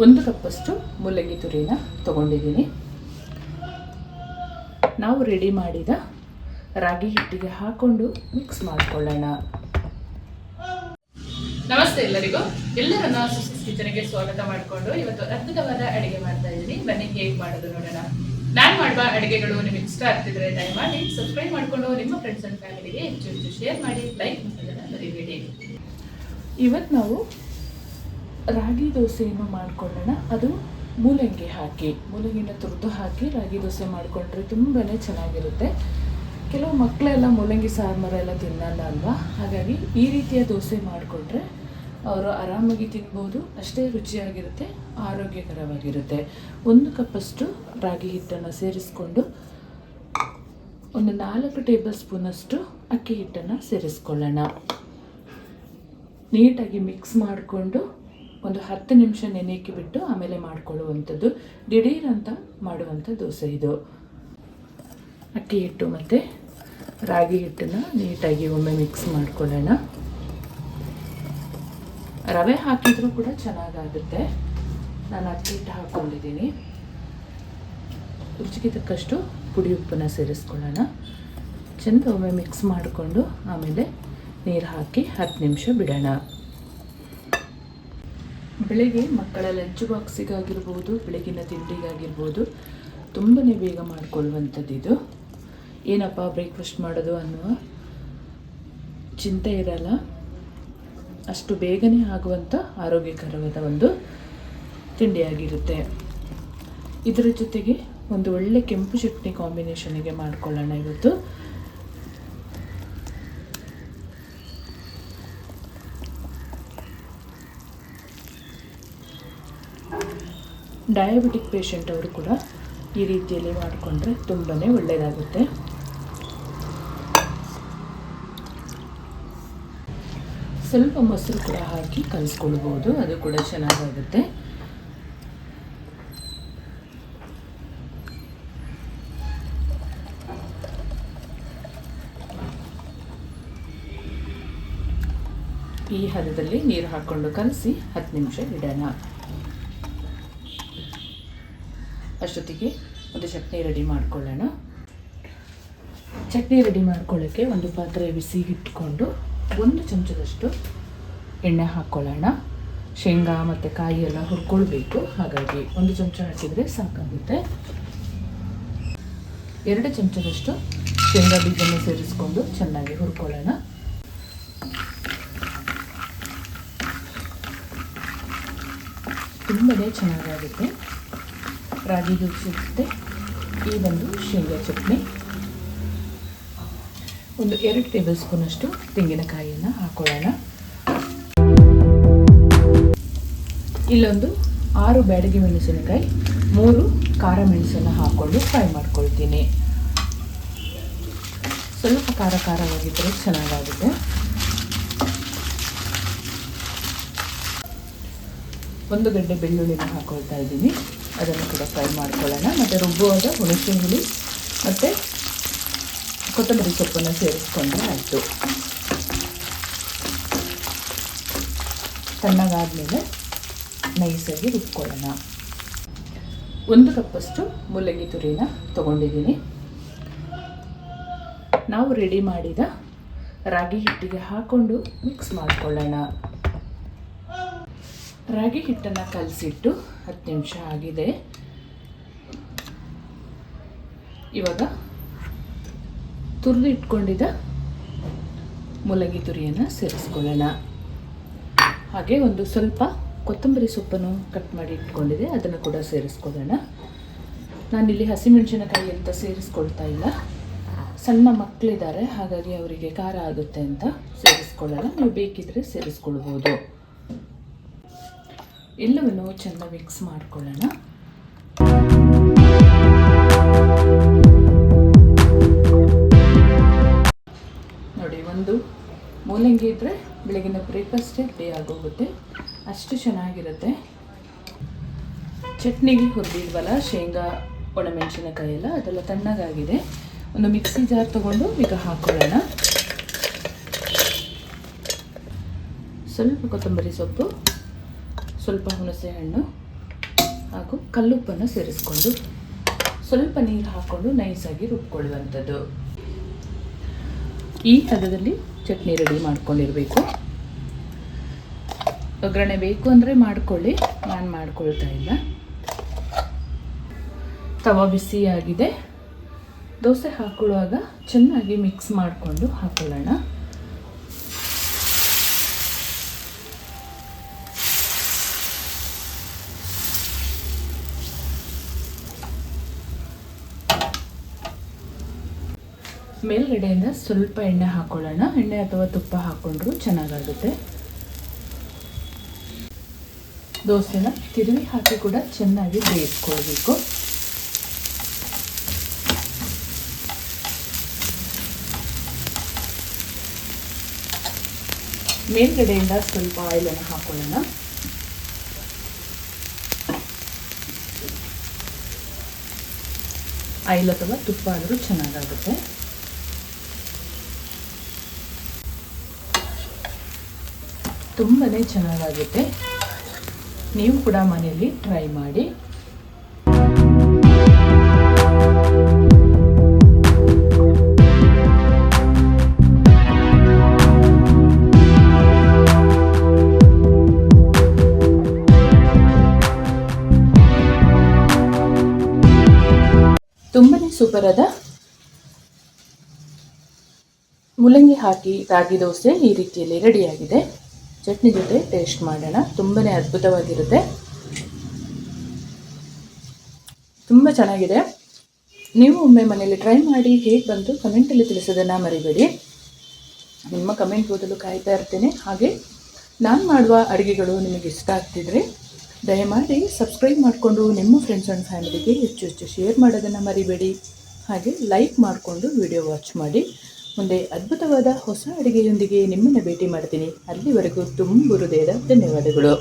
1 ಕಪ್ಪಷ್ಟು ಮೂಲಂಗಿ ತುರಿನ ತಗೊಂಡಿದ್ದೀನಿ. ನಾವು ರೆಡಿ ಮಾಡಿದ ರಾಗಿ ಹಿಟ್ಟಿಗೆ ಹಾಕೊಂಡು ಮಿಕ್ಸ್ ಮಾಡಿಕೊಳ್ಳೋಣ. ನಮಸ್ತೆ ಎಲ್ಲರಿಗೂ, ಎಲ್ಲರನ್ನ ಸುಸಿಸ್ ಕಿಚನ್ಗೆ ಸ್ವಾಗತ ಮಾಡಿಕೊಂಡು ಇವತ್ತು ಅದ್ಭುತವಾದ ಅಡುಗೆ ಮಾಡ್ತಾ ಇದ್ದೀನಿ. ಬನ್ನಿ ಹೇಗೆ ಮಾಡೋದು ನೋಡೋಣ. ನಾನು ಮಾಡುವ ಅಡುಗೆಗಳು ನಿಮಗೆ ಇಷ್ಟ ಆಗ್ತಿದ್ರೆ ದಯಮಾಡಿ ಸಬ್ಸ್ಕ್ರೈಬ್ ಮಾಡಿಕೊಂಡು ನಿಮ್ಮ ಫ್ರೆಂಡ್ಸ್ ಅಂಡ್ ಫ್ಯಾಮಿಲಿಗೆ ಹೆಚ್ಚು ಶೇರ್ ಮಾಡಿ, ಲೈಕ್ ಮಾಡೋದನ್ನ ಮರಿಬೇಡಿ. ಇವತ್ತು ನಾವು ರಾಗಿ ದೋಸೆಯನ್ನು ಮಾಡಿಕೊಳ್ಳೋಣ. ಅದು ಮೂಲಂಗಿನ ತುರಿದು ಹಾಕಿ ರಾಗಿ ದೋಸೆ ಮಾಡಿಕೊಂಡ್ರೆ ತುಂಬಾ ಚೆನ್ನಾಗಿರುತ್ತೆ. ಕೆಲವು ಮಕ್ಕಳೆಲ್ಲ ಮೂಲಂಗಿ ಸಾಂಬಾರೆಲ್ಲ ತಿನ್ನಲ್ಲ ಅಲ್ವಾ, ಹಾಗಾಗಿ ಈ ರೀತಿಯ ದೋಸೆ ಮಾಡಿಕೊಂಡ್ರೆ ಅವರು ಆರಾಮಾಗಿ ತಿನ್ಬೋದು. ಅಷ್ಟೇ ರುಚಿಯಾಗಿರುತ್ತೆ, ಆರೋಗ್ಯಕರವಾಗಿರುತ್ತೆ. 1 ಕಪ್ಪಷ್ಟು ರಾಗಿ ಹಿಟ್ಟನ್ನು ಸೇರಿಸ್ಕೊಂಡು ಒಂದು 4 ಟೇಬಲ್ ಸ್ಪೂನಷ್ಟು ಅಕ್ಕಿ ಹಿಟ್ಟನ್ನು ಸೇರಿಸ್ಕೊಳ್ಳೋಣ. ನೀಟಾಗಿ ಮಿಕ್ಸ್ ಮಾಡಿಕೊಂಡು ಒಂದು 10 ನಿಮಿಷ ನೆನೆಯಕ್ಕೆ ಬಿಟ್ಟು ಆಮೇಲೆ ಮಾಡಿಕೊಳ್ಳುವಂಥದ್ದು. ದಿಢೀರ್ ಅಂತ ಮಾಡುವಂಥ ದೋಸೆ ಇದು. ಅಕ್ಕಿ ಹಿಟ್ಟು ಮತ್ತು ರಾಗಿ ಹಿಟ್ಟನ್ನು ನೀಟಾಗಿ ಒಮ್ಮೆ ಮಿಕ್ಸ್ ಮಾಡ್ಕೊಳ್ಳೋಣ. ರವೆ ಹಾಕಿದರೂ ಕೂಡ ಚೆನ್ನಾಗಾಗುತ್ತೆ. ನಾನು ಅಕ್ಕಿ ಹಿಟ್ಟು ಹಾಕ್ಕೊಂಡಿದ್ದೀನಿ. ರುಚಿಗೆ ತಕ್ಕಷ್ಟು ಪುಡಿ ಉಪ್ಪನ್ನು ಸೇರಿಸ್ಕೊಳ್ಳೋಣ. ಚೆಂದ ಒಮ್ಮೆ ಮಿಕ್ಸ್ ಮಾಡಿಕೊಂಡು ಆಮೇಲೆ ನೀರು ಹಾಕಿ 10 ನಿಮಿಷ ಬಿಡೋಣ. ಬೆಳಗ್ಗೆ ಮಕ್ಕಳ ಲಂಚ್ ಬಾಕ್ಸಿಗಾಗಿರ್ಬೋದು, ಬೆಳಗಿನ ತಿಂಡಿಗಾಗಿರ್ಬೋದು ತುಂಬಾ ಬೇಗ ಮಾಡಿಕೊಳ್ಳುವಂಥದ್ದು ಇದು. ಏನಪ್ಪ ಬ್ರೇಕ್ಫಾಸ್ಟ್ ಮಾಡೋದು ಅನ್ನುವ ಚಿಂತೆ ಇರಲ್ಲ. ಅಷ್ಟು ಬೇಗನೆ ಆಗುವಂಥ ಆರೋಗ್ಯಕರವಾದ ಒಂದು ತಿಂಡಿಯಾಗಿರುತ್ತೆ. ಇದರ ಜೊತೆಗೆ ಒಂದು ಒಳ್ಳೆ ಕೆಂಪು ಚಟ್ನಿ ಕಾಂಬಿನೇಷನಿಗೆ ಮಾಡ್ಕೊಳ್ಳೋಣ ಇವತ್ತು. ಡಯಾಬಿಟಿಕ್ ಪೇಷಂಟ್ ಅವರು ಕೂಡ ಈ ರೀತಿಯಲ್ಲಿ ಮಾಡಿಕೊಂಡ್ರೆ ತುಂಬಾ ಒಳ್ಳೆಯದಾಗುತ್ತೆ. ಸ್ವಲ್ಪ ಮೊಸರು ಕೂಡ ಹಾಕಿ ಕಲಿಸ್ಕೊಳ್ಬೋದು, ಅದು ಕೂಡ ಚೆನ್ನಾಗಾಗುತ್ತೆ. ಈ ಹದದಲ್ಲಿ ನೀರು ಹಾಕ್ಕೊಂಡು ಕಲಸಿ 10 ನಿಮಿಷ ಇಡೋಣ. ಅಷ್ಟೊತ್ತಿಗೆ ಒಂದು ಚಟ್ನಿ ರೆಡಿ ಮಾಡ್ಕೊಳ್ಳೋಣ. ಚಟ್ನಿ ರೆಡಿ ಮಾಡ್ಕೊಳ್ಳೋಕ್ಕೆ ಒಂದು ಪಾತ್ರೆ ಬಿಸಿಗೆ ಇಟ್ಕೊಂಡು 1 ಚಮಚದಷ್ಟು ಎಣ್ಣೆ ಹಾಕ್ಕೊಳ್ಳೋಣ. ಶೇಂಗಾ ಮತ್ತು ಕಾಯಿ ಎಲ್ಲ ಹುರ್ಕೊಳ್ಬೇಕು, ಹಾಗಾಗಿ 1 ಚಮಚ ಹಾಕಿದರೆ ಸಾಕಾಗುತ್ತೆ. 2 ಚಮಚದಷ್ಟು ಶೇಂಗಾ ಬೀಜನ್ನು ಸೇರಿಸ್ಕೊಂಡು ಚೆನ್ನಾಗಿ ಹುರ್ಕೊಳ್ಳೋಣ. ತುಂಬನೇ ಚೆನ್ನಾಗಾಗುತ್ತೆ ರಾಗಿ ದೋಸೆ ಜೊತೆ ಈ ಒಂದು ಶೇಂಗಾ ಚಟ್ನಿ. ಒಂದು 2 ಟೇಬಲ್ ಸ್ಪೂನಷ್ಟು ತೆಂಗಿನಕಾಯಿಯನ್ನು ಹಾಕೊಳ್ಳೋಣ. ಇಲ್ಲೊಂದು 6 ಬ್ಯಾಡಗಿ ಮೆಣಸಿನಕಾಯಿ, 3 ಖಾರ ಮೆಣಸನ್ನು ಹಾಕ್ಕೊಂಡು ಫ್ರೈ ಮಾಡ್ಕೊಳ್ತೀನಿ. ಸ್ವಲ್ಪ ಖಾರವಾಗಿದ್ದರೆ ಚೆನ್ನಾಗಾಗುತ್ತೆ. ಒಂದು ಗಡ್ಡೆ ಬೆಳ್ಳುಳ್ಳಿನ ಹಾಕ್ಕೊಳ್ತಾ ಇದ್ದೀನಿ, ಅದನ್ನು ಕೂಡ ಫ್ರೈ ಮಾಡ್ಕೊಳ್ಳೋಣ. ಮತ್ತು ರುಬ್ಬುವಾಗ ಹುಣಸೆ ಹುಳಿ ಮತ್ತು ಕೊತ್ತಂಬರಿ ಸೊಪ್ಪನ್ನು ಸೇರಿಸ್ಕೊಂಡ್ರೆ ಆಯಿತು. ತಣ್ಣಗಾದ್ಮೇಲೆ ನೈಸಾಗಿ ರುಬ್ಕೊಳ್ಳೋಣ. 1 ಕಪ್ಪಷ್ಟು ಮೂಲಂಗಿ ತುರಿನ ತಗೊಂಡಿದ್ದೀನಿ. ನಾವು ರೆಡಿ ಮಾಡಿದ ರಾಗಿ ಹಿಟ್ಟಿಗೆ ಹಾಕೊಂಡು ಮಿಕ್ಸ್ ಮಾಡಿಕೊಳ್ಳೋಣ. ರಾಗಿ ಹಿಟ್ಟನ್ನು ಕಲಸಿಟ್ಟು 10 ನಿಮಿಷ ಆಗಿದೆ. ಇವಾಗ ತುರಿದು ಇಟ್ಕೊಂಡಿದ್ದ ಮೂಲಂಗಿ ತುರಿಯನ್ನು ಸೇರಿಸ್ಕೊಳ್ಳೋಣ. ಹಾಗೆ ಒಂದು ಸ್ವಲ್ಪ ಕೊತ್ತಂಬರಿ ಸೊಪ್ಪನ್ನು ಕಟ್ ಮಾಡಿ ಇಟ್ಕೊಂಡಿದೆ, ಅದನ್ನು ಕೂಡ ಸೇರಿಸ್ಕೊಳ್ಳೋಣ. ನಾನಿಲ್ಲಿ ಹಸಿಮೆಣಸಿನಕಾಯಿ ಅಂತ ಸೇರಿಸ್ಕೊಳ್ತಾ ಇಲ್ಲ. ಸಣ್ಣ ಮಕ್ಕಳಿದ್ದಾರೆ, ಹಾಗಾಗಿ ಅವರಿಗೆ ಖಾರ ಆಗುತ್ತೆ ಅಂತ ಸೇರಿಸ್ಕೊಳ್ಳೋಣ. ನೀವು ಬೇಕಿದ್ರೆ ಸೇರಿಸ್ಕೊಳ್ಬೋದು. ಎಲ್ಲವನ್ನು ಚೆನ್ನಾಗಿ ಮಿಕ್ಸ್ ಮಾಡ್ಕೊಳ್ಳೋಣ. ನೋಡಿ, ಒಂದು ಮೂಲಂಗಿ ಇದ್ದರೆ ಬೆಳಗಿನ ಬ್ರೇಕ್ಫಾಸ್ಟೇ ರೆಡಿ ಆಗೋಗುತ್ತೆ, ಅಷ್ಟು ಚೆನ್ನಾಗಿರುತ್ತೆ. ಚಟ್ನಿಗೆ ಹುರಿದಿದ್ವಲ್ಲ ಶೇಂಗಾ ಒಣಮೆಣಸಿನಕಾಯಿ ಎಲ್ಲ, ಅದೆಲ್ಲ ತಣ್ಣಗಾಗಿದೆ. ಒಂದು ಮಿಕ್ಸಿ ಜಾರ್ ತೊಗೊಂಡು ಈಗ ಹಾಕ್ಕೊಳ್ಳೋಣ. ಸ್ವಲ್ಪ ಕೊತ್ತಂಬರಿ ಸೊಪ್ಪು, ಸ್ವಲ್ಪ ಹುಣಸೆ ಹಣ್ಣು, ಹಾಗೂ ಕಲ್ಲುಪ್ಪನ್ನು ಸೇರಿಸ್ಕೊಂಡು ಸ್ವಲ್ಪ ನೀರು ಹಾಕ್ಕೊಂಡು ನೈಸಾಗಿ ರುಬ್ಕೊಳ್ಳುವಂಥದ್ದು. ಈ ಹದದಲ್ಲಿ ಚಟ್ನಿ ರೆಡಿ ಮಾಡ್ಕೊಂಡಿರಬೇಕು. ಒಗ್ಗರಣೆ ಬೇಕು ಅಂದರೆ ಮಾಡ್ಕೊಳ್ಳಿ, ನಾನು ಮಾಡ್ಕೊಳ್ತಾ ಇಲ್ಲ. ತವ ಬಿಸಿಯಾಗಿದೆ. ದೋಸೆ ಹಾಕೊಳ್ಳುವಾಗ ಚೆನ್ನಾಗಿ ಮಿಕ್ಸ್ ಮಾಡಿಕೊಂಡು ಹಾಕೊಳ್ಳೋಣ. ಮೇಲ್ಗಡೆಯಿಂದ ಸ್ವಲ್ಪ ಎಣ್ಣೆ ಹಾಕೊಳ್ಳೋಣ. ಎಣ್ಣೆ ಅಥವಾ ತುಪ್ಪ ಹಾಕ್ಕೊಂಡ್ರೂ ಚೆನ್ನಾಗಾಗುತ್ತೆ. ದೋಸೆನ ತಿರುವಿ ಹಾಕಿ ಕೂಡ ಚೆನ್ನಾಗಿ ಬೇಯಿಸ್ಕೊಳ್ಬೇಕು. ಮೇಲ್ಗಡೆಯಿಂದ ಸ್ವಲ್ಪ ಆಯಿಲನ್ನು ಹಾಕೊಳ್ಳೋಣ. ಆಯಿಲ್ ಅಥವಾ ತುಪ್ಪ ಆದರೂ ಚೆನ್ನಾಗಾಗುತ್ತೆ. ತುಂಬಾ ಚೆನ್ನಾಗಾಗುತ್ತೆ. ನೀವು ಕೂಡ ಮನೆಯಲ್ಲಿ ಟ್ರೈ ಮಾಡಿ. ತುಂಬನೇ ಸೂಪರ್ ಆದ ಮೂಲಂಗಿ ಹಾಕಿ ರಾಗಿ ದೋಸೆ ಈ ರೀತಿಯಲ್ಲಿ ರೆಡಿಯಾಗಿದೆ. ಚಟ್ನಿ ಜೊತೆ ಟೇಸ್ಟ್ ಮಾಡೋಣ. ತುಂಬಾ ಅದ್ಭುತವಾಗಿರುತ್ತೆ, ತುಂಬ ಚೆನ್ನಾಗಿದೆ. ನೀವು ಒಮ್ಮೆ ಮನೆಯಲ್ಲಿ ಟ್ರೈ ಮಾಡಿ ಹೇಗೆ ಬಂತು ಕಮೆಂಟಲ್ಲಿ ತಿಳಿಸೋದನ್ನು ಮರಿಬೇಡಿ. ನಿಮ್ಮ ಕಮೆಂಟ್ ಓದಲು ಕಾಯ್ತಾ ಇರ್ತೇನೆ. ಹಾಗೆ ನಾನು ಮಾಡುವ ಅಡುಗೆಗಳು ನಿಮಗೆ ಇಷ್ಟ ಆಗ್ತಿದ್ರೆ ದಯಮಾಡಿ ಸಬ್ಸ್ಕ್ರೈಬ್ ಮಾಡಿಕೊಂಡು ನಿಮ್ಮ ಫ್ರೆಂಡ್ಸ್ ಆ್ಯಂಡ್ ಫ್ಯಾಮಿಲಿಗೆ ಹೆಚ್ಚು ಶೇರ್ ಮಾಡೋದನ್ನು ಮರಿಬೇಡಿ. ಹಾಗೆ ಲೈಕ್ ಮಾಡಿಕೊಂಡು ವಿಡಿಯೋ ವಾಚ್ ಮಾಡಿ. ಮುಂದೆ ಅದ್ಭುತವಾದ ಹೊಸ ಅಡುಗೆಯೊಂದಿಗೆ ನಿಮ್ಮನ್ನು ಭೇಟಿ ಮಾಡ್ತೀನಿ. ಅಲ್ಲಿವರೆಗೂ ತುಂಬ ಹೃದಯದ ಧನ್ಯವಾದಗಳು.